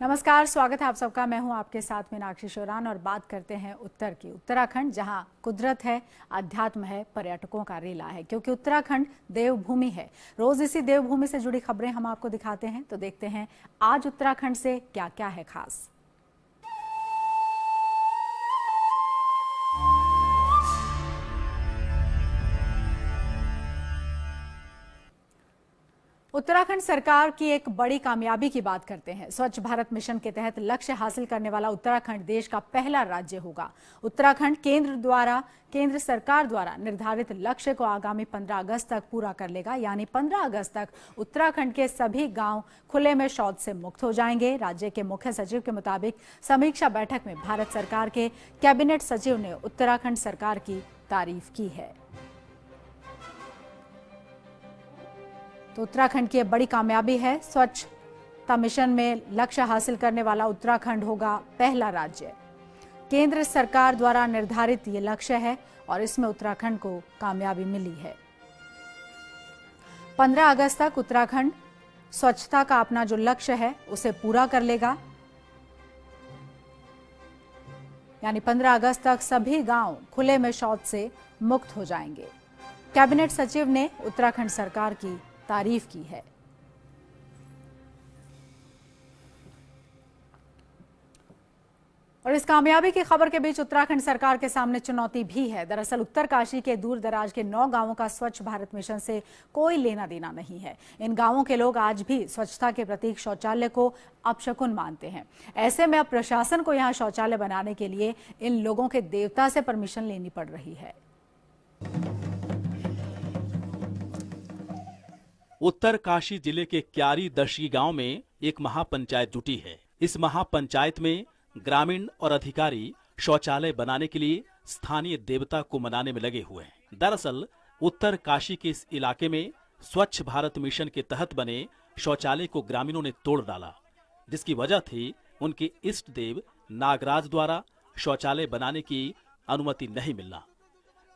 नमस्कार, स्वागत है आप सबका। मैं हूं आपके साथ मीनाक्षी शोरान और बात करते हैं उत्तर की। उत्तराखंड जहां कुदरत है, अध्यात्म है, पर्यटकों का रेला है, क्योंकि उत्तराखंड देवभूमि है। रोज इसी देवभूमि से जुड़ी खबरें हम आपको दिखाते हैं, तो देखते हैं आज उत्तराखंड से क्या क्या है खास। उत्तराखंड सरकार की एक बड़ी कामयाबी की बात करते हैं। स्वच्छ भारत मिशन के तहत लक्ष्य हासिल करने वाला उत्तराखंड देश का पहला राज्य होगा। उत्तराखंड केंद्र सरकार द्वारा निर्धारित लक्ष्य को आगामी 15 अगस्त तक पूरा कर लेगा। यानी 15 अगस्त तक उत्तराखंड के सभी गांव खुले में शौच से मुक्त हो जाएंगे। राज्य के मुख्य सचिव के मुताबिक समीक्षा बैठक में भारत सरकार के कैबिनेट सचिव ने उत्तराखंड सरकार की तारीफ की है। तो उत्तराखंड की बड़ी कामयाबी है। स्वच्छता मिशन में लक्ष्य हासिल करने वाला उत्तराखंड होगा पहला राज्य। केंद्र सरकार द्वारा निर्धारित ये लक्ष्य है और इसमें उत्तराखंड को कामयाबी मिली है। 15 अगस्त तक उत्तराखंड स्वच्छता का अपना जो लक्ष्य है उसे पूरा कर लेगा। यानी 15 अगस्त तक सभी गांव खुले में शौच से मुक्त हो जाएंगे। कैबिनेट सचिव ने उत्तराखंड सरकार की तारीफ की है। और इस कामयाबी की खबर के बीच उत्तराखंड सरकार के सामने चुनौती भी है। दरअसल उत्तरकाशी के दूर दराज के 9 गांवों का स्वच्छ भारत मिशन से कोई लेना देना नहीं है। इन गांवों के लोग आज भी स्वच्छता के प्रतीक शौचालय को अपशकुन मानते हैं। ऐसे में अब प्रशासन को यहां शौचालय बनाने के लिए इन लोगों के देवता से परमिशन लेनी पड़ रही है। उत्तरकाशी जिले के क्यारी दशगी गांव में एक महापंचायत जुटी है। इस महापंचायत में ग्रामीण और अधिकारी शौचालय बनाने के लिए स्थानीय देवता को मनाने में लगे हुए हैं। दरअसल उत्तरकाशी के इस इलाके में स्वच्छ भारत मिशन के तहत बने शौचालय को ग्रामीणों ने तोड़ डाला, जिसकी वजह थी उनके इष्ट देव नागराज द्वारा शौचालय बनाने की अनुमति नहीं मिलना।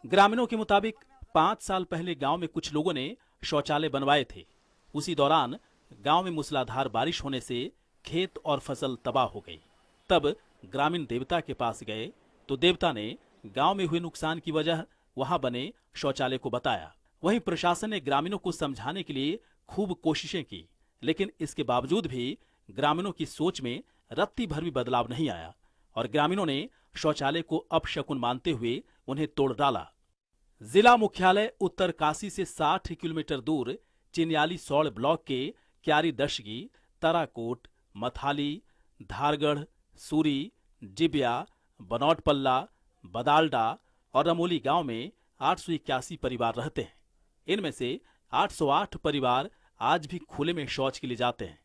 ग्रामीणों के मुताबिक 5 साल पहले गांव में कुछ लोगों ने शौचालय बनवाए थे। उसी दौरान गांव में मूसलाधार बारिश होने से खेत और फसल तबाह हो गई। तब ग्रामीण देवता के पास गए तो देवता ने गांव में हुए नुकसान की वजह वहां बने शौचालय को बताया। वहीं प्रशासन ने ग्रामीणों को समझाने के लिए खूब कोशिशें की, लेकिन इसके बावजूद भी ग्रामीणों की सोच में रत्ती भर भी बदलाव नहीं आया और ग्रामीणों ने शौचालय को अपशकुन मानते हुए उन्हें तोड़ डाला। जिला मुख्यालय उत्तरकाशी से 60 किलोमीटर दूर चिन्याली सौड़ ब्लॉक के क्यारी दशगी, तराकोट, मथाली, धारगढ़, सूरी, जिबिया, बनौटपल्ला, बदाल्डा और रमोली गांव में 881 परिवार रहते हैं। इनमें से 808 परिवार आज भी खुले में शौच के लिए जाते हैं।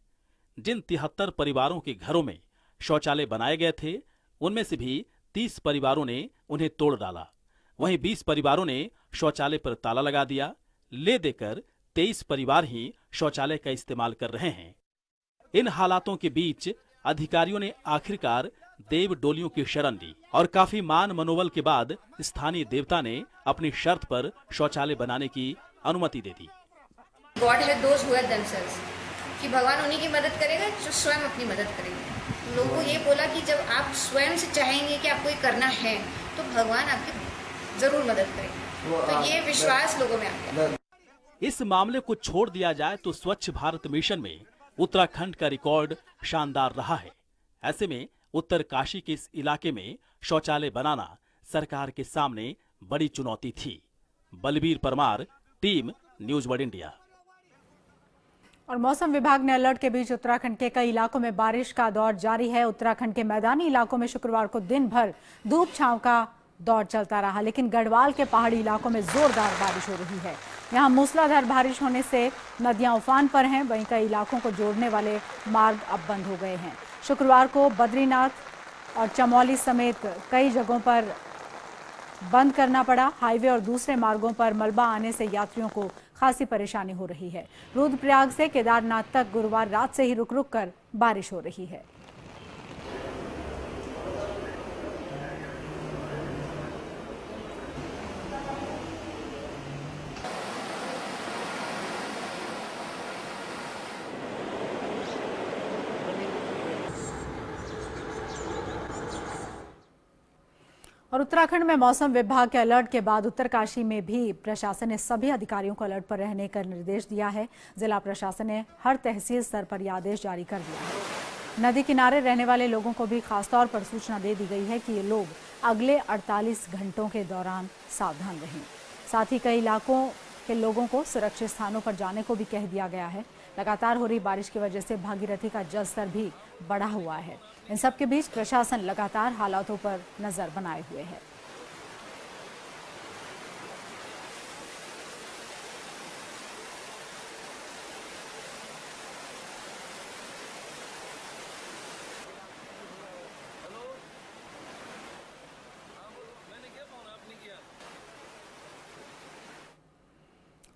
जिन 73 परिवारों के घरों में शौचालय बनाए गए थे, उनमें से भी 30 परिवारों ने उन्हें तोड़ डाला। वहीं 20 परिवारों ने शौचालय पर ताला लगा दिया। ले देकर 23 परिवार ही शौचालय का इस्तेमाल कर रहे हैं। इन हालातों के बीच अधिकारियों ने आखिरकार देव डोलियों की शरण ली और काफी मान मनोबल के बाद स्थानीय देवता ने अपनी शर्त पर शौचालय बनाने की अनुमति दे दी। गॉड है दोज हु आर देमसेल्व्स, कि भगवान उन्हीं की मदद करेगा जो स्वयं अपनी मदद करेंगे। लोगों को ये बोला कि जब आप स्वयं से चाहेंगे कि आपको ये करना है तो भगवान आपकी जरूर मदद करेंगे। तो ये विश्वास लोगों में आ गया। इस मामले को छोड़ दिया जाए तो स्वच्छ भारत मिशन में उत्तराखंड का रिकॉर्ड शानदार रहा है। ऐसे में उत्तरकाशी के इस इलाके में शौचालय बनाना सरकार के सामने बड़ी चुनौती थी। Balbir Parmar, team news world India. और मौसम विभाग ने अलर्ट के बीच उत्तराखंड के कई इलाकों में बारिश का दौर जारी है। उत्तराखंड के मैदानी इलाकों में शुक्रवार को दिन भर धूप छांव का दौर चलता रहा, लेकिन गढ़वाल के पहाड़ी इलाकों में जोरदार बारिश हो रही है। यहां मूसलाधार बारिश होने से नदियां उफान पर हैं। वहीं कई इलाकों को जोड़ने वाले मार्ग अब बंद हो गए हैं। शुक्रवार को बद्रीनाथ और चमौली समेत कई जगहों पर बंद करना पड़ा। हाईवे और दूसरे मार्गों पर मलबा आने से यात्रियों को खासी परेशानी हो रही है। रुद्रप्रयाग से केदारनाथ तक गुरुवार रात से ही रुक रुक कर बारिश हो रही है। और उत्तराखंड में मौसम विभाग के अलर्ट के बाद उत्तरकाशी में भी प्रशासन ने सभी अधिकारियों को अलर्ट पर रहने का निर्देश दिया है। जिला प्रशासन ने हर तहसील स्तर पर यह आदेश जारी कर दिया है। नदी किनारे रहने वाले लोगों को भी खासतौर पर सूचना दे दी गई है कि ये लोग अगले 48 घंटों के दौरान सावधान रहें। साथ ही कई इलाकों के लोगों को सुरक्षित स्थानों पर जाने को भी कह दिया गया है। लगातार हो रही बारिश की वजह से भागीरथी का जलस्तर भी बढ़ा हुआ है। इन सब के बीच प्रशासन लगातार हालातों पर नजर बनाए हुए है।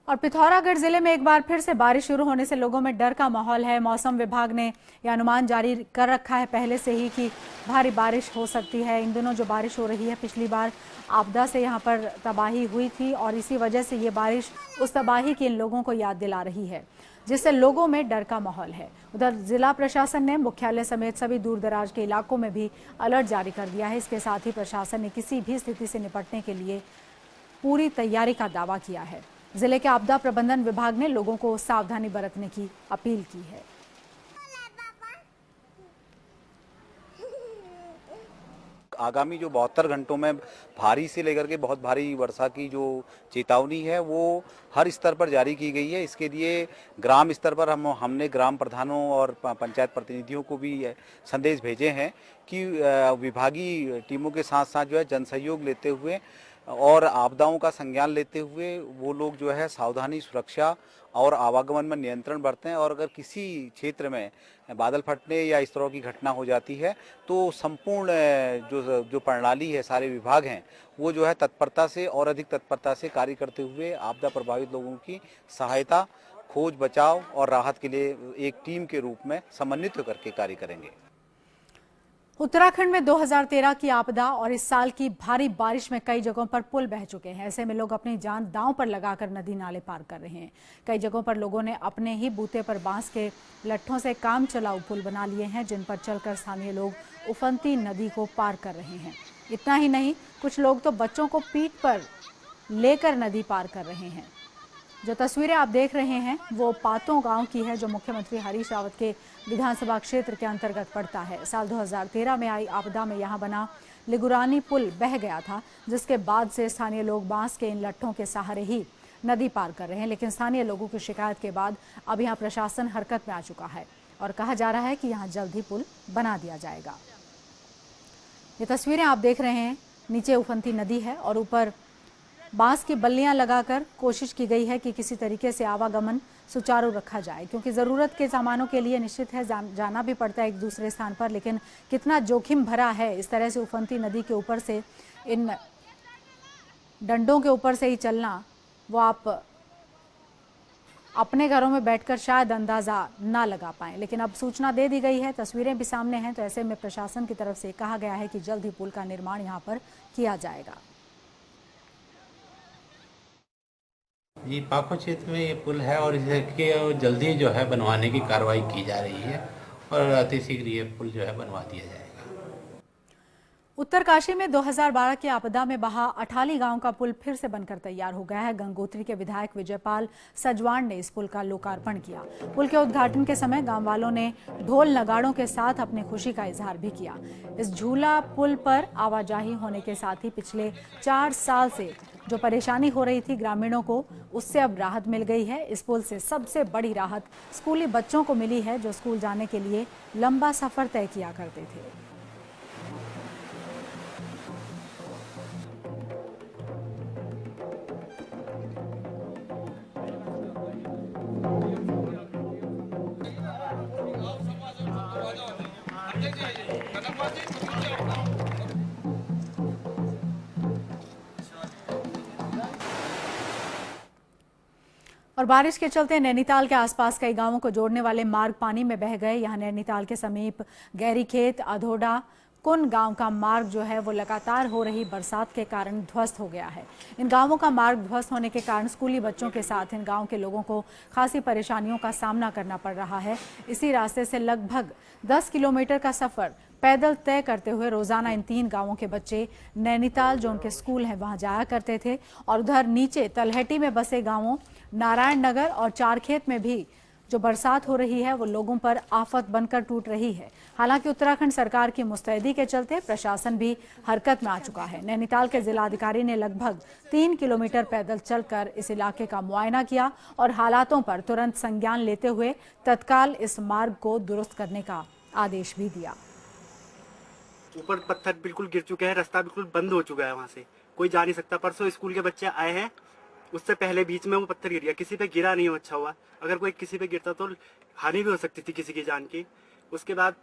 और पिथौरागढ़ जिले में एक बार फिर से बारिश शुरू होने से लोगों में डर का माहौल है। मौसम विभाग ने यह अनुमान जारी कर रखा है पहले से ही कि भारी बारिश हो सकती है। इन दिनों जो बारिश हो रही है, पिछली बार आपदा से यहाँ पर तबाही हुई थी और इसी वजह से ये बारिश उस तबाही की इन लोगों को याद दिला रही है, जिससे लोगों में डर का माहौल है। उधर जिला प्रशासन ने मुख्यालय समेत सभी दूर दराज के इलाकों में भी अलर्ट जारी कर दिया है। इसके साथ ही प्रशासन ने किसी भी स्थिति से निपटने के लिए पूरी तैयारी का दावा किया है। जिले के आपदा प्रबंधन विभाग ने लोगों को सावधानी बरतने की अपील की है। आगामी जो 72 घंटों में भारी से लेकर के बहुत भारी वर्षा की जो चेतावनी है वो हर स्तर पर जारी की गई है। इसके लिए ग्राम स्तर पर हमने ग्राम प्रधानों और पंचायत प्रतिनिधियों को भी संदेश भेजे हैं कि विभागीय टीमों के साथ साथ जो है जन सहयोग लेते हुए और आपदाओं का संज्ञान लेते हुए वो लोग जो है सावधानी, सुरक्षा और आवागमन में नियंत्रण बरतें। और अगर किसी क्षेत्र में बादल फटने या इस तरह की घटना हो जाती है तो संपूर्ण जो प्रणाली है, सारे विभाग हैं, वो जो है तत्परता से और अधिक तत्परता से कार्य करते हुए आपदा प्रभावित लोगों की सहायता, खोज, बचाव और राहत के लिए एक टीम के रूप में समन्वित होकर के कार्य करेंगे। उत्तराखंड में 2013 की आपदा और इस साल की भारी बारिश में कई जगहों पर पुल बह चुके हैं। ऐसे में लोग अपनी जान दांव पर लगाकर नदी नाले पार कर रहे हैं। कई जगहों पर लोगों ने अपने ही बूते पर बांस के लट्ठों से काम चलाऊ पुल बना लिए हैं, जिन पर चलकर स्थानीय लोग उफनती नदी को पार कर रहे हैं। इतना ही नहीं, कुछ लोग तो बच्चों को पीठ पर लेकर नदी पार कर रहे हैं। जो तस्वीरें आप देख रहे हैं वो पातों गांव की है, जो मुख्यमंत्री हरीश रावत के विधानसभा क्षेत्र के अंतर्गत पड़ता है। साल 2013 में आई आपदा में यहां बना लिगुरानी पुल बह गया था, जिसके बाद से स्थानीय लोग बांस के इन लट्ठों के सहारे ही नदी पार कर रहे हैं। लेकिन स्थानीय लोगों की शिकायत के बाद अब यहां प्रशासन हरकत में आ चुका है और कहा जा रहा है कि यहां जल्द ही पुल बना दिया जाएगा। ये तस्वीरें आप देख रहे हैं, नीचे उफनती नदी है और ऊपर बांस की बल्लियां लगाकर कोशिश की गई है कि किसी तरीके से आवागमन सुचारू रखा जाए, क्योंकि ज़रूरत के सामानों के लिए निश्चित है जाना भी पड़ता है एक दूसरे स्थान पर। लेकिन कितना जोखिम भरा है इस तरह से उफनती नदी के ऊपर से इन डंडों के ऊपर से ही चलना, वो आप अपने घरों में बैठकर शायद अंदाज़ा ना लगा पाएं। लेकिन अब सूचना दे दी गई है, तस्वीरें भी सामने हैं, तो ऐसे में प्रशासन की तरफ से कहा गया है कि जल्द ही पुल का निर्माण यहाँ पर किया जाएगा। जी, पाखो क्षेत्र में ये पुल है और इसके जल्दी जो है बनवाने की कार्रवाई की जा रही है और अतिशीघ्र ये पुल जो है बनवा दिया जाएगा। उत्तरकाशी में 2012 की आपदा में बहा अठाली गांव का पुल फिर से बनकर तैयार हो गया है। गंगोत्री के विधायक विजयपाल सजवाण ने इस पुल का लोकार्पण किया। पुल के उद्घाटन के समय गांव वालों ने ढोल नगाड़ों के साथ अपनी खुशी का इजहार भी किया। इस झूला पुल पर आवाजाही होने के साथ ही पिछले 4 साल से जो परेशानी हो रही थी ग्रामीणों को, उससे अब राहत मिल गई है। इस पुल से सबसे बड़ी राहत स्कूली बच्चों को मिली है, जो स्कूल जाने के लिए लंबा सफर तय किया करते थे। और बारिश के चलते नैनीताल के आसपास कई गांवों को जोड़ने वाले मार्ग पानी में बह गए। यहां नैनीताल के समीप गहरीखेत, अधोडा, कुन गांव का मार्ग जो है वो लगातार हो रही बरसात के कारण ध्वस्त हो गया है। इन गांवों का मार्ग ध्वस्त होने के कारण स्कूली बच्चों के साथ इन गांव के लोगों को खासी परेशानियों का सामना करना पड़ रहा है। इसी रास्ते से लगभग 10 किलोमीटर का सफर पैदल तय करते हुए रोजाना इन 3 गांवों के बच्चे नैनीताल जो उनके स्कूल हैं वहां जाया करते थे और उधर नीचे तलहटी में बसे गांवों नारायण नगर और चारखेत में भी जो बरसात हो रही है वो लोगों पर आफत बनकर टूट रही है। हालांकि उत्तराखंड सरकार की मुस्तैदी के चलते प्रशासन भी हरकत में आ चुका है। नैनीताल के जिलाधिकारी ने लगभग 3 किलोमीटर पैदल चलकर इस इलाके का मुआयना किया और हालातों पर तुरंत संज्ञान लेते हुए तत्काल इस मार्ग को दुरुस्त करने का आदेश भी दिया। ऊपर पत्थर बिल्कुल गिर चुके हैं, रास्ता बिल्कुल बंद हो चुका है, वहाँ से कोई जा नहीं सकता। परसों स्कूल के बच्चे आए हैं, उससे पहले बीच में वो पत्थर गिर गया, किसी पे गिरा नहीं हो, अच्छा हुआ। अगर कोई किसी पे गिरता तो हानि भी हो सकती थी किसी की जान की। उसके बाद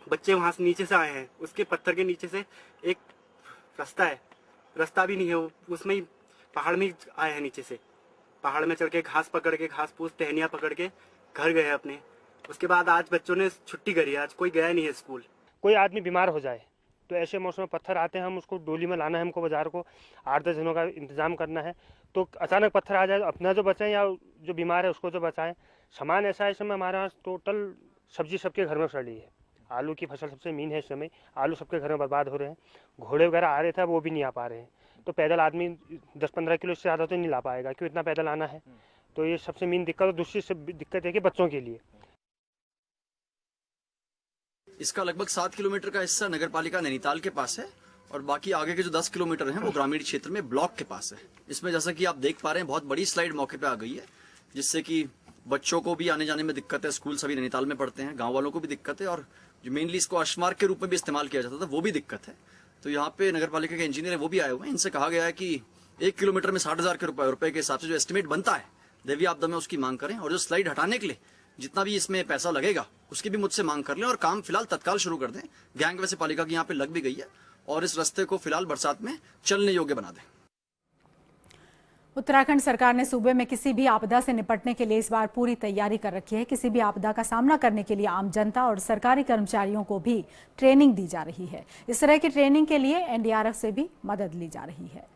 बच्चे वहाँ से नीचे से आए हैं, उसके पत्थर के नीचे से एक रास्ता है, रास्ता भी नहीं है, उसमें ही पहाड़ में आए हैं, नीचे से पहाड़ में चढ़ के घास पकड़ के, घास फूस टहनियाँ पकड़ के घर गए अपने। उसके बाद आज बच्चों ने छुट्टी करी है, आज कोई गया नहीं है स्कूल। कोई आदमी बीमार हो जाए तो ऐसे मौसम में पत्थर आते हैं, हम उसको डोली में लाना है, हमको बाजार को 8-10 दिनों का इंतजाम करना है, तो अचानक पत्थर आ जाए, अपना जो बचाएं या जो बीमार है उसको जो बचाएं। सामान ऐसा है इस समय हमारे यहाँ टोटल सब्जी सबके घर में सड़ी है, आलू की फसल सबसे मेन है इस समय, आलू सबके घर में बर्बाद हो रहे हैं। घोड़े वगैरह आ रहे थे वो भी नहीं आ पा रहे हैं, तो पैदल आदमी 10-15 किलो से ज़्यादा तो नहीं ला पाएगा, क्यों इतना पैदल आना है। तो ये सबसे मेन दिक्कत। और दूसरी दिक्कत है कि बच्चों के लिए इसका लगभग 7 किलोमीटर का हिस्सा नगरपालिका नैनीताल के पास है और बाकी आगे के जो 10 किलोमीटर हैं वो ग्रामीण क्षेत्र में ब्लॉक के पास है। इसमें जैसा कि आप देख पा रहे हैं बहुत बड़ी स्लाइड मौके पे आ गई है, जिससे कि बच्चों को भी आने जाने में दिक्कत है, स्कूल सभी नैनीताल में पढ़ते हैं, गाँव वालों को भी दिक्कत है और जो मेनली इसको अश्मार्ग के रूप में भी इस्तेमाल किया जाता था वो भी दिक्कत है। तो यहाँ पे नगरपालिका के इंजीनियर वो भी आए हुए हैं, इनसे कहा गया है कि 1 किलोमीटर में 60,000 के रुपए के हिसाब से जो एस्टिमेट बनता है दैवीय आपदा में उसकी मांग करें और जो स्लाइड हटाने के लिए जितना भी इसमें पैसा लगेगा उसकी भी मुझसे मांग कर लें और काम फिलहाल तत्काल शुरू कर दें। गैंग वैसे पालिका की यहाँ पे लग भी गई है और इस रास्ते को फिलहाल बरसात में चलने योग्य बना दें। उत्तराखंड सरकार ने सूबे में किसी भी आपदा से निपटने के लिए इस बार पूरी तैयारी कर रखी है। किसी भी आपदा का सामना करने के लिए आम जनता और सरकारी कर्मचारियों को भी ट्रेनिंग दी जा रही है। इस तरह की ट्रेनिंग के लिए एनडीआरएफ से भी मदद ली जा रही है।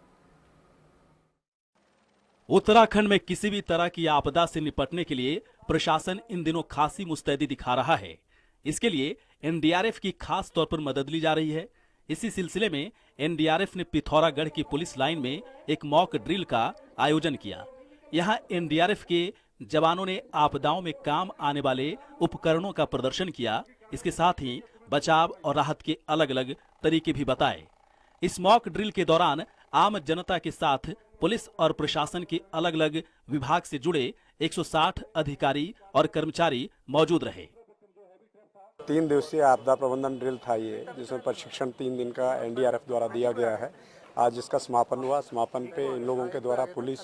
उत्तराखंड में किसी भी तरह की आपदा से निपटने के लिए प्रशासन इन दिनों खासी मुस्तैदी दिखा रहा है। इसके लिए एनडीआरएफ की खास तौर पर मदद ली जा रही है। इसी सिलसिले में एनडीआरएफ ने पिथौरागढ़ की पुलिस लाइन में एक मॉक ड्रिल का आयोजन किया। यहां एनडीआरएफ के जवानों ने आपदाओं में काम आने वाले उपकरणों का प्रदर्शन किया। इसके साथ ही बचाव और राहत के अलग अलग तरीके भी बताए। इस मॉक ड्रिल के दौरान आम जनता के साथ पुलिस और प्रशासन के अलग अलग विभाग से जुड़े 160 अधिकारी और कर्मचारी मौजूद रहे। 3 दिवसीय आपदा प्रबंधन ड्रिल था ये, जिसमें प्रशिक्षण 3 दिन का एनडीआरएफ द्वारा दिया गया है। आज इसका समापन हुआ। समापन पे इन लोगों के द्वारा पुलिस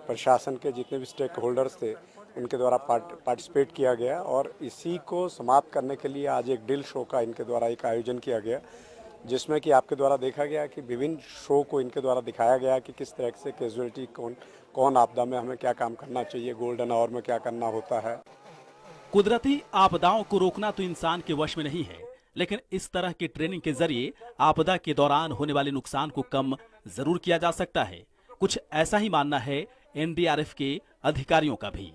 प्रशासन के जितने भी स्टेक होल्डर्स थे उनके द्वारा पार्टिसिपेट किया गया और इसी को समाप्त करने के लिए आज एक ड्रिल शो का इनके द्वारा एक आयोजन किया गया, जिसमें कि आपके द्वारा देखा गया कि विभिन्न शो को इनके द्वारा दिखाया गया कि किस तरह से कैजुअलिटी कौन आपदा में हमें क्या काम करना चाहिए, गोल्डन आवर में क्या करना होता है। कुदरती आपदाओं को रोकना तो इंसान के वश में नहीं है, लेकिन इस तरह की ट्रेनिंग के जरिए आपदा के दौरान होने वाले नुकसान को कम जरूर किया जा सकता है। कुछ ऐसा ही मानना है एनडीआरएफ के अधिकारियों का भी।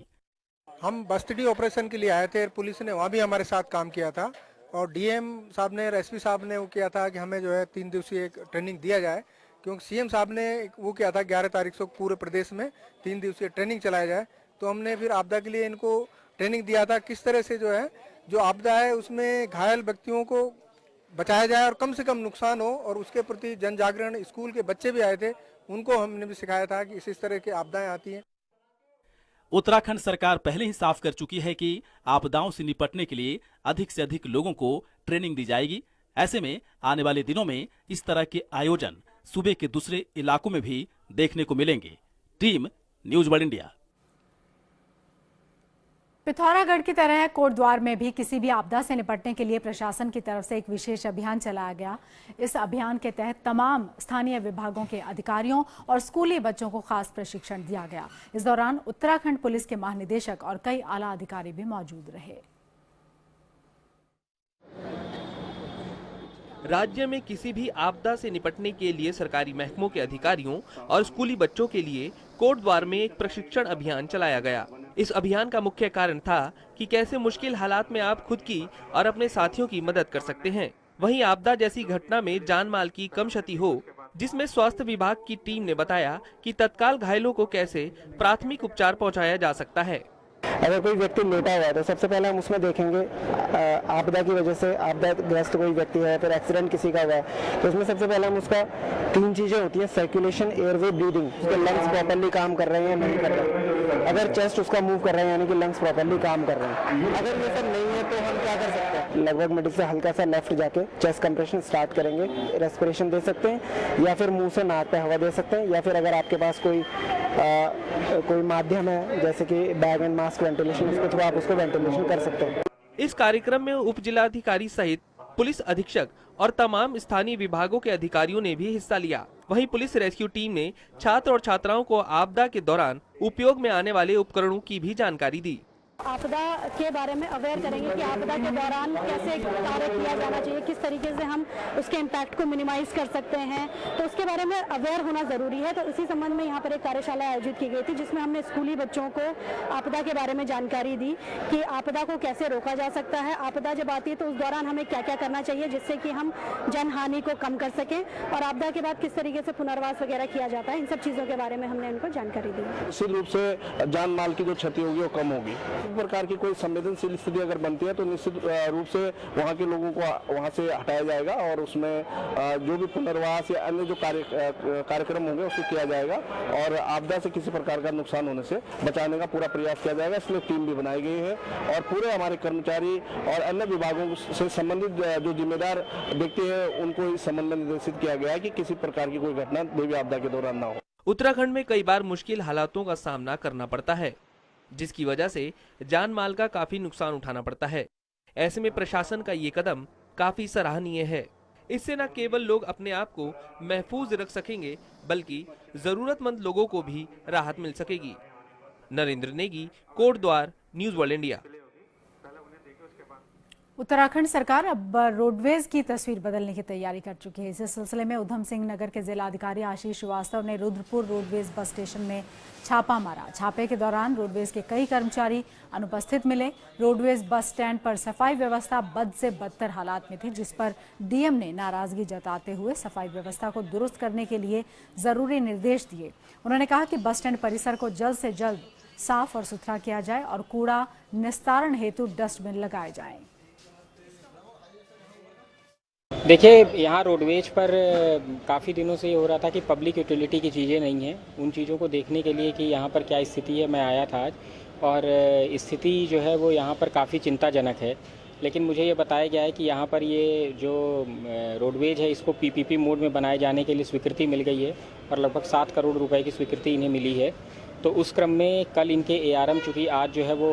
हम बस्टडी ऑपरेशन के लिए आए थे, पुलिस ने वहाँ भी हमारे साथ काम किया था और डीएम साहब ने और एसपी साहब ने वो किया था कि हमें जो है 3 दिवसीय एक ट्रेनिंग दिया जाए, क्योंकि सीएम साहब ने वो किया था 11 तारीख से पूरे प्रदेश में 3 दिवसीय ट्रेनिंग चलाया जाए। तो हमने फिर आपदा के लिए इनको ट्रेनिंग दिया था किस तरह से जो है जो आपदा है उसमें घायल व्यक्तियों को बचाया जाए और कम से कम नुकसान हो, और उसके प्रति जन जागरण। स्कूल के बच्चे भी आए थे, उनको हमने भी सिखाया था कि इस तरह की आपदाएं आती हैं। उत्तराखंड सरकार पहले ही साफ कर चुकी है कि आपदाओं से निपटने के लिए अधिक से अधिक लोगों को ट्रेनिंग दी जाएगी। ऐसे में आने वाले दिनों में इस तरह के आयोजन सूबे के दूसरे इलाकों में भी देखने को मिलेंगे। Team news world India. Pithoragarh की तरह कोटद्वार में भी किसी भी आपदा से निपटने के लिए प्रशासन की तरफ से एक विशेष अभियान चलाया गया। इस अभियान के तहत तमाम स्थानीय विभागों के अधिकारियों और स्कूली बच्चों को खास प्रशिक्षण दिया गया। इस दौरान उत्तराखंड पुलिस के महानिदेशक और कई आला अधिकारी भी मौजूद रहे। राज्य में किसी भी आपदा से निपटने के लिए सरकारी महकमों के अधिकारियों और स्कूली बच्चों के लिए कोटद्वार में एक प्रशिक्षण अभियान चलाया गया। इस अभियान का मुख्य कारण था कि कैसे मुश्किल हालात में आप खुद की और अपने साथियों की मदद कर सकते हैं। वहीं आपदा जैसी घटना में जान माल की कम क्षति हो, जिसमें स्वास्थ्य विभाग की टीम ने बताया कि तत्काल घायलों को कैसे प्राथमिक उपचार पहुंचाया जा सकता है। अगर कोई व्यक्ति लेटा हुआ है तो सबसे पहले हम उसमें देखेंगे आपदा की वजह से आपदाग्रस्त कोई व्यक्ति है, फिर एक्सीडेंट किसी का हुआ है, तो उसमें सबसे पहले हम उसका 3 चीजें होती है, सर्कुलेशन, एयरवे, ब्रीदिंग, उसके लंग्स प्रॉपर्ली काम कर रहे हैं या नहीं कर रहे हैं। अगर चेस्ट उसका मूव कर रहे हैं यानी कि लंग्स प्रॉपर्ली काम कर रहे हैं। अगर ये सब नहीं है तो हम क्या कर सकते हैं, लगभग मिडिल से हल्का सा लेफ्ट जाके चेस्ट कंप्रेशन स्टार्ट करेंगे, रेस्पिरेशन दे सकते हैं या फिर मुंह से नाक पे हवा दे सकते हैं, या फिर अगर आपके पास कोई माध्यम है जैसे कि बैग एंड मास्क वेंटिलेशन, उसके थ्रू आप उसको वेंटिलेशन कर सकते हैं। इस कार्यक्रम में उप जिलाधिकारी सहित पुलिस अधीक्षक और तमाम स्थानीय विभागों के अधिकारियों ने भी हिस्सा लिया। वहीं पुलिस रेस्क्यू टीम ने छात्र और छात्राओं को आपदा के दौरान उपयोग में आने वाले उपकरणों की भी जानकारी दी। आपदा के बारे में अवेयर करेंगे कि आपदा के दौरान कैसे कार्य किया जाना चाहिए, किस तरीके से हम उसके इम्पैक्ट को मिनिमाइज कर सकते हैं, तो उसके बारे में अवेयर होना ज़रूरी है। तो इसी संबंध में यहाँ पर एक कार्यशाला आयोजित की गई थी, जिसमें हमने स्कूली बच्चों को आपदा के बारे में जानकारी दी कि आपदा को कैसे रोका जा सकता है, आपदा जब आती है तो उस दौरान हमें क्या क्या करना चाहिए जिससे कि हम जनहानि को कम कर सकें, और आपदा के बाद किस तरीके से पुनर्वास वगैरह किया जाता है, इन सब चीज़ों के बारे में हमने उनको जानकारी दी। निश्चित रूप से जान माल की जो क्षति होगी वो कम होगी। प्रकार की कोई संवेदनशील स्थिति अगर बनती है तो निश्चित रूप से वहाँ के लोगों को वहाँ से हटाया जाएगा और उसमें जो भी पुनर्वास या अन्य जो कार्यक्रम होंगे उसको किया जाएगा और आपदा से किसी प्रकार का नुकसान होने से बचाने का पूरा प्रयास किया जाएगा। इसलिए टीम भी बनाई गई है और पूरे हमारे कर्मचारी और अन्य विभागों से संबंधित जो जिम्मेदार व्यक्ति है उनको इस संबंध में निर्देशित किया गया है कि किसी प्रकार की कोई घटना देवी आपदा के दौरान न हो। उत्तराखंड में कई बार मुश्किल हालातों का सामना करना पड़ता है, जिसकी वजह से जान माल का काफी नुकसान उठाना पड़ता है। ऐसे में प्रशासन का ये कदम काफी सराहनीय है। इससे न केवल लोग अपने आप को महफूज रख सकेंगे बल्कि जरूरतमंद लोगों को भी राहत मिल सकेगी। Narendra Negi, Kotdwar, news world India. Uttarakhand सरकार अब रोडवेज की तस्वीर बदलने की तैयारी कर चुकी है। इस सिलसिले में उधम सिंह नगर के जिलाधिकारी आशीष श्रीवास्तव ने रुद्रपुर रोडवेज बस स्टेशन में छापा मारा। छापे के दौरान रोडवेज के कई कर्मचारी अनुपस्थित मिले। रोडवेज बस स्टैंड पर सफाई व्यवस्था बद से बदतर हालात में थी, जिस पर डीएम ने नाराजगी जताते हुए सफाई व्यवस्था को दुरुस्त करने के लिए जरूरी निर्देश दिए। उन्होंने कहा कि बस स्टैंड परिसर को जल्द से जल्द साफ और सुथरा किया जाए और कूड़ा निस्तारण हेतु डस्टबिन लगाए जाएं। देखिए, यहाँ रोडवेज पर काफ़ी दिनों से ये हो रहा था कि पब्लिक यूटिलिटी की चीज़ें नहीं हैं। उन चीज़ों को देखने के लिए कि यहाँ पर क्या स्थिति है, मैं आया था आज, और स्थिति जो है वो यहाँ पर काफ़ी चिंताजनक है। लेकिन मुझे ये बताया गया है कि यहाँ पर ये जो रोडवेज है इसको पीपीपी मोड में बनाए जाने के लिए स्वीकृति मिल गई है और लगभग 7 करोड़ रुपए की स्वीकृति इन्हें मिली है। तो उस क्रम में कल इनके एआरएम, चूँकि आज जो है वो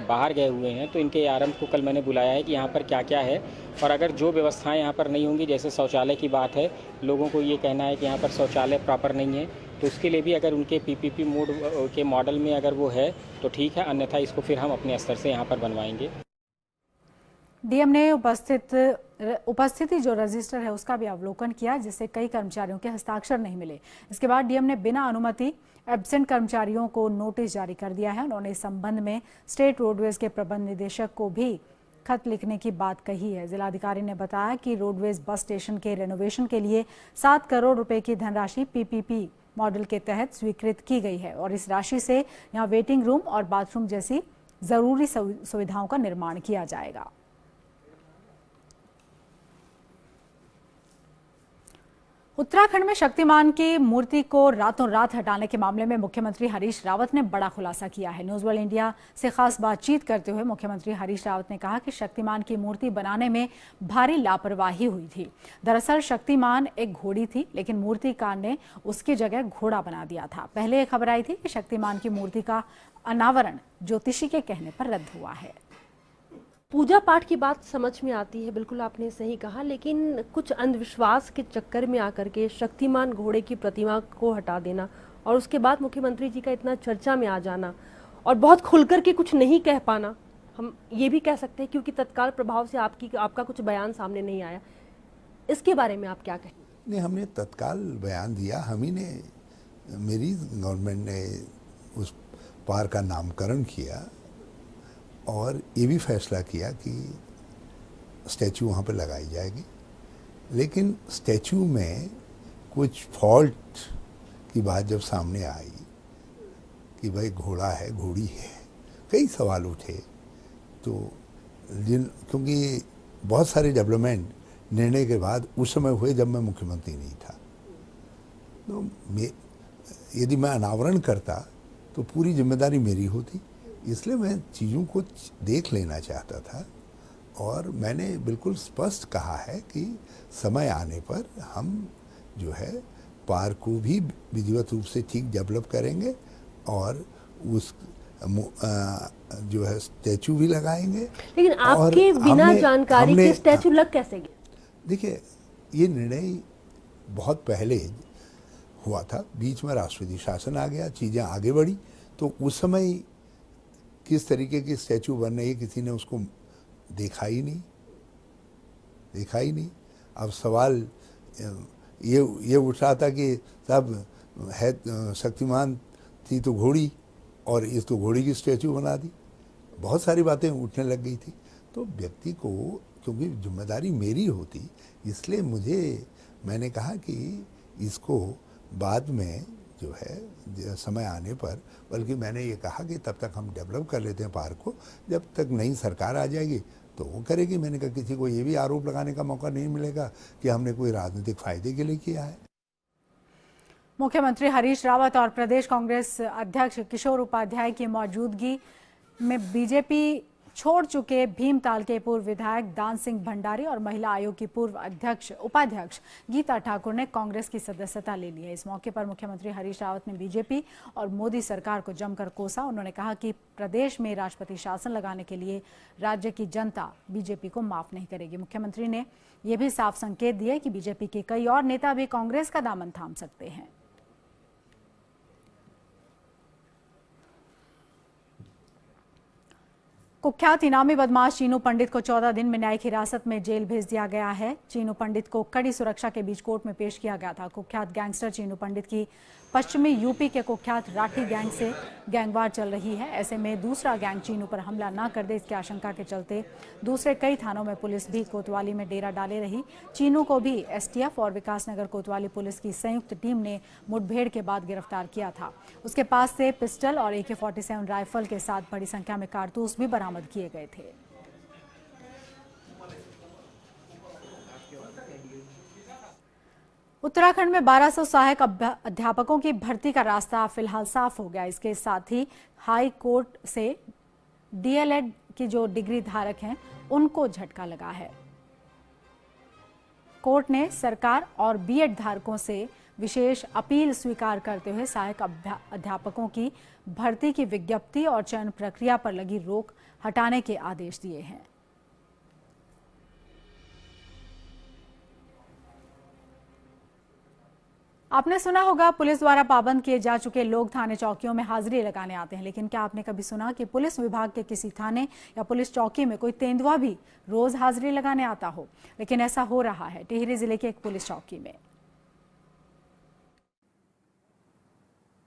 बाहर गए हुए हैं, तो इनके एआरएम को कल मैंने बुलाया है कि यहाँ पर क्या क्या है, और अगर जो व्यवस्थाएं यहाँ पर नहीं होंगी, जैसे शौचालय की बात है, लोगों को ये कहना है कि यहाँ पर शौचालय प्रॉपर नहीं है, तो उसके लिए भी अगर उनके पीपीपी मोड के मॉडल में अगर वो है तो ठीक है, अन्यथा इसको फिर हम अपने स्तर से यहाँ पर बनवाएंगे। डीएम ने उपस्थिति जो रजिस्टर है उसका भी अवलोकन किया, जिससे कई कर्मचारियों के हस्ताक्षर नहीं मिले। इसके बाद डीएम ने बिना अनुमति एब्सेंट कर्मचारियों को नोटिस जारी कर दिया है। उन्होंने इस संबंध में स्टेट रोडवेज के प्रबंध निदेशक को भी खत लिखने की बात कही है। जिलाधिकारी ने बताया कि रोडवेज बस स्टेशन के रेनोवेशन के लिए 7 करोड़ रुपए की धनराशि पीपीपी मॉडल के तहत स्वीकृत की गई है और इस राशि से यहाँ वेटिंग रूम और बाथरूम जैसी जरूरी सुविधाओं का निर्माण किया जाएगा। उत्तराखंड में शक्तिमान की मूर्ति को रातों रात हटाने के मामले में मुख्यमंत्री हरीश रावत ने बड़ा खुलासा किया है। न्यूज वर्ल्ड इंडिया से खास बातचीत करते हुए मुख्यमंत्री हरीश रावत ने कहा कि शक्तिमान की मूर्ति बनाने में भारी लापरवाही हुई थी। दरअसल शक्तिमान एक घोड़ी थी, लेकिन मूर्तिकार ने उसकी जगह घोड़ा बना दिया था। पहले ये खबर आई थी कि शक्तिमान की मूर्ति का अनावरण ज्योतिषी के कहने पर रद्द हुआ है। पूजा पाठ की बात समझ में आती है, बिल्कुल आपने सही कहा, लेकिन कुछ अंधविश्वास के चक्कर में आकर के शक्तिमान घोड़े की प्रतिमा को हटा देना और उसके बाद मुख्यमंत्री जी का इतना चर्चा में आ जाना और बहुत खुलकर के कुछ नहीं कह पाना, हम ये भी कह सकते हैं क्योंकि तत्काल प्रभाव से आपका कुछ बयान सामने नहीं आया। इसके बारे में आप क्या कहें? नहीं, हमने तत्काल बयान दिया, हम ही ने, मेरी गवर्नमेंट ने उस पार्क का नामकरण किया और ये भी फैसला किया कि स्टैचू वहाँ पर लगाई जाएगी लेकिन स्टैचू में कुछ फॉल्ट की बात जब सामने आई कि भाई घोड़ा है, घोड़ी है, कई सवाल उठे। तो क्योंकि बहुत सारे डेवलपमेंट निर्णय के बाद उस समय हुए जब मैं मुख्यमंत्री नहीं था, तो यदि मैं अनावरण करता तो पूरी जिम्मेदारी मेरी होती, इसलिए मैं चीज़ों को देख लेना चाहता था। और मैंने बिल्कुल स्पष्ट कहा है कि समय आने पर हम जो है पार्क को भी विधिवत रूप से ठीक डेवलप करेंगे और उस जो है स्टैचू भी लगाएंगे। लेकिन आपके बिना जानकारी के स्टैचू लग कैसे गए? देखिए, ये निर्णय बहुत पहले हुआ था, बीच में राष्ट्रपति शासन आ गया, चीज़ें आगे बढ़ी, तो उस समय किस तरीके की स्टैचू बन रही है किसी ने उसको देखा ही नहीं। अब सवाल ये उठ रहा था कि साहब है शक्तिमान थी तो घोड़ी, और इस तो घोड़ी की स्टैचू बना दी। बहुत सारी बातें उठने लग गई थी। तो व्यक्ति को, क्योंकि जिम्मेदारी मेरी होती, इसलिए मैंने कहा कि इसको बाद में जो है समय आने पर, बल्कि मैंने ये कहा कि तब तक हम डेवलप कर लेते हैं पार्क को, जब तक नई सरकार आ जाएगी तो वो करेगी। मैंने कहा किसी को ये भी आरोप लगाने का मौका नहीं मिलेगा कि हमने कोई राजनीतिक फायदे के लिए किया है। मुख्यमंत्री हरीश रावत और प्रदेश कांग्रेस अध्यक्ष किशोर उपाध्याय की मौजूदगी में बीजेपी छोड़ चुके भीमताल के पूर्व विधायक दान सिंह भंडारी और महिला आयोग की पूर्व उपाध्यक्ष गीता ठाकुर ने कांग्रेस की सदस्यता ले ली है। इस मौके पर मुख्यमंत्री हरीश रावत ने बीजेपी और मोदी सरकार को जमकर कोसा। उन्होंने कहा कि प्रदेश में राष्ट्रपति शासन लगाने के लिए राज्य की जनता बीजेपी को माफ नहीं करेगी। मुख्यमंत्री ने यह भी साफ संकेत दिए कि बीजेपी के कई और नेता भी कांग्रेस का दामन थाम सकते हैं। कुख्यात इनामी बदमाश चीनू पंडित को 14 दिन में न्यायिक हिरासत में जेल भेज दिया गया है। चीनू पंडित को कड़ी सुरक्षा के बीच कोर्ट में पेश किया गया था। कुख्यात गैंगस्टर चीनू पंडित की पश्चिमी यूपी के कुख्यात राठी गैंग से गैंगवार चल रही है। ऐसे में दूसरा गैंग चीनू पर हमला न कर दे, इसकी आशंका के चलते दूसरे कई थानों में पुलिस भी कोतवाली में डेरा डाले रही। चीनू को भी एसटीएफ और विकासनगर कोतवाली पुलिस की संयुक्त टीम ने मुठभेड़ के बाद गिरफ्तार किया था। उसके पास से पिस्टल और AK-47 राइफल के साथ बड़ी संख्या में कारतूस भी बरामद किए गए थे। उत्तराखंड में 1200 सहायक अध्यापकों की भर्ती का रास्ता फिलहाल साफ हो गया। इसके साथ ही हाई कोर्ट से DLED की जो डिग्री धारक हैं उनको झटका लगा है। कोर्ट ने सरकार और BEd धारकों से विशेष अपील स्वीकार करते हुए सहायक अध्यापकों की भर्ती की विज्ञप्ति और चयन प्रक्रिया पर लगी रोक हटाने के आदेश दिए हैं। आपने सुना होगा पुलिस द्वारा पाबंद किए जा चुके लोग थाने चौकियों में हाजिरी लगाने आते हैं, लेकिन क्या आपने कभी सुना कि पुलिस विभाग के किसी थाने या पुलिस चौकी में कोई तेंदुआ भी रोज हाजिरी लगाने आता हो? लेकिन ऐसा हो रहा है टिहरी जिले के एक पुलिस चौकी में।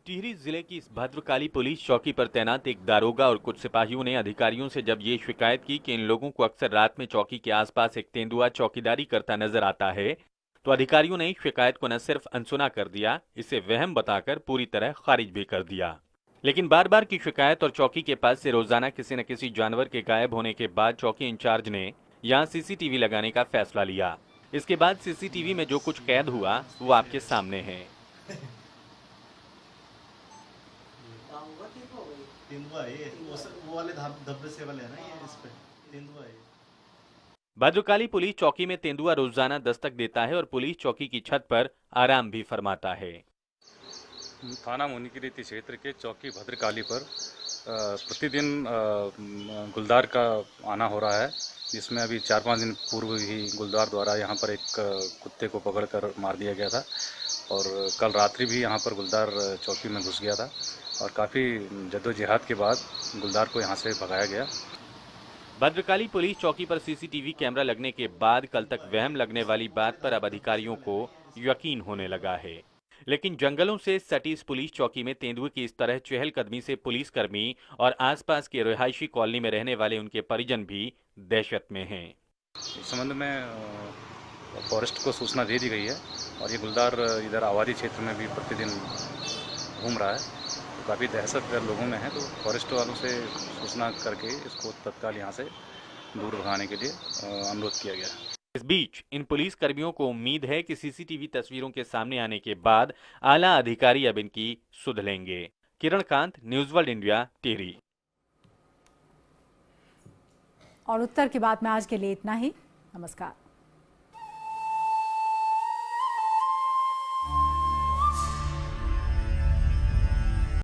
टिहरी जिले की इस भद्रकाली पुलिस चौकी पर तैनात एक दारोगा और कुछ सिपाहियों ने अधिकारियों से जब ये शिकायत की कि इन लोगों को अक्सर रात में चौकी के आसपास एक तेंदुआ चौकीदारी करता नजर आता है, तो अधिकारियों ने शिकायत को न सिर्फ अनसुना कर दिया, इसे वहम बताकर पूरी तरह खारिज भी कर दिया। लेकिन बार बार की शिकायत और चौकी के पास से रोजाना किसी न किसी जानवर के गायब होने के बाद चौकी इंचार्ज ने यहाँ CCTV लगाने का फैसला लिया। इसके बाद CCTV में जो कुछ कैद हुआ वो आपके सामने है। भद्रकाली पुलिस चौकी में तेंदुआ रोजाना दस्तक देता है और पुलिस चौकी की छत पर आराम भी फरमाता है। थाना मुनिकीरेती क्षेत्र के चौकी भद्रकाली पर प्रतिदिन गुलदार का आना हो रहा है, जिसमें अभी 4-5 दिन पूर्व ही गुलदार द्वारा यहाँ पर एक कुत्ते को पकड़कर मार दिया गया था और कल रात्रि भी यहाँ पर गुलदार चौकी में घुस गया था और काफ़ी जद्दोजहद के बाद गुलदार को यहाँ से भगाया गया। भद्रकाली पुलिस चौकी पर CCTV कैमरा लगने के बाद कल तक वहम लगने वाली बात पर अब अधिकारियों को यकीन होने लगा है। लेकिन जंगलों से सटी इस पुलिस चौकी में तेंदुए की इस तरह चहलकदमी से पुलिसकर्मी और आसपास के रिहायशी कॉलोनी में रहने वाले उनके परिजन भी दहशत में हैं। इस संबंध में फॉरेस्ट को सूचना दे दी गई है और ये गुलदार इधर आबादी क्षेत्र में भी प्रतिदिन घूम रहा है, तो काफ़ी दहशत लोगों में है, तो फॉरेस्ट वालों से सूचना करके इसको तत्काल यहाँ से दूर भगाने के लिए अनुरोध किया गया है। इस बीच इन पुलिस कर्मियों को उम्मीद है कि सीसीटीवी तस्वीरों के सामने आने के बाद आला अधिकारी अब इनकी सुध लेंगे। Kiran Kant, news world India, Tehri. और उत्तर की बात में आज के लिए इतना ही। नमस्कार।